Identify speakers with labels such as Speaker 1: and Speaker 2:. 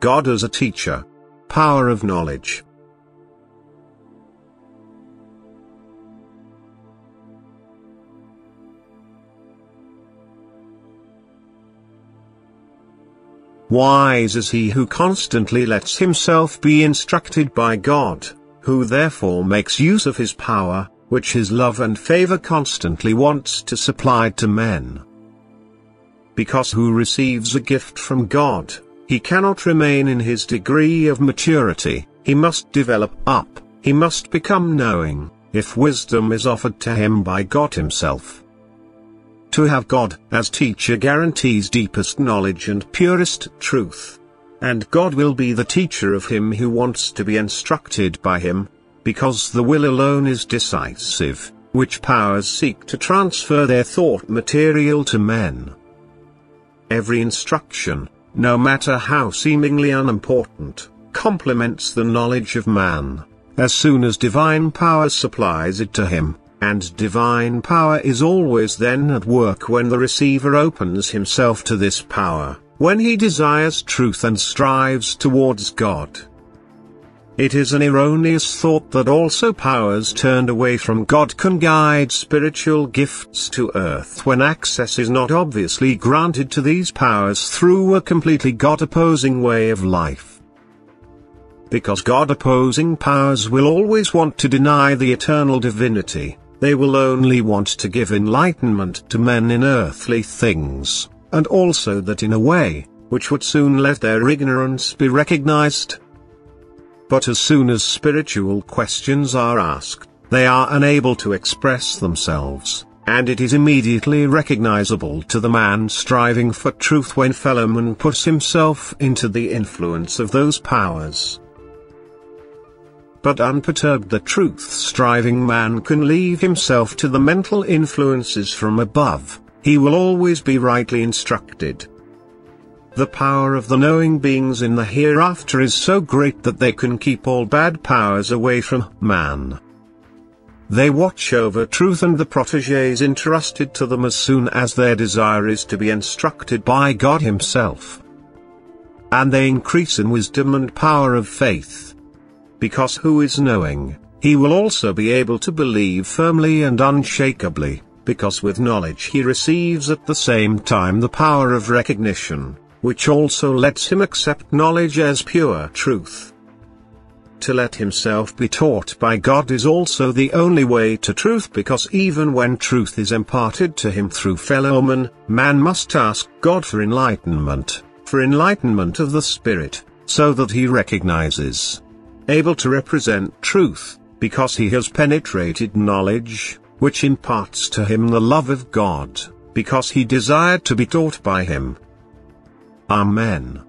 Speaker 1: God as a teacher. Power of knowledge. Wise is he who constantly lets himself be instructed by God, who therefore makes use of his power, which his love and favor constantly wants to supply to men. Because who receives a gift from God, he cannot remain in his degree of maturity, he must develop up, he must become knowing, if wisdom is offered to him by God himself. To have God as teacher guarantees deepest knowledge and purest truth. And God will be the teacher of him who wants to be instructed by him, because the will alone is decisive, which powers seek to transfer their thought material to men. Every instruction, no matter how seemingly unimportant, complements the knowledge of man, as soon as divine power supplies it to him. And divine power is always then at work when the receiver opens himself to this power, when he desires truth and strives towards God. It is an erroneous thought that also powers turned away from God can guide spiritual gifts to earth when access is not obviously granted to these powers through a completely God-opposing way of life. Because God-opposing powers will always want to deny the eternal divinity. They will only want to give enlightenment to men in earthly things, and also that in a way, which would soon let their ignorance be recognized. But as soon as spiritual questions are asked, they are unable to express themselves, and it is immediately recognizable to the man striving for truth when fellowman puts himself into the influence of those powers. But unperturbed the truth-striving man can leave himself to the mental influences from above, he will always be rightly instructed. The power of the knowing beings in the hereafter is so great that they can keep all bad powers away from man. They watch over truth and the protégés entrusted to them as soon as their desire is to be instructed by God himself. And they increase in wisdom and power of faith. Because who is knowing, he will also be able to believe firmly and unshakably, because with knowledge he receives at the same time the power of recognition, which also lets him accept knowledge as pure truth. To let himself be taught by God is also the only way to truth, because even when truth is imparted to him through fellowmen, man must ask God for enlightenment of the Spirit, so that he recognizes. Able to represent truth, because he has penetrated knowledge, which imparts to him the love of God, because he desired to be taught by him. Amen.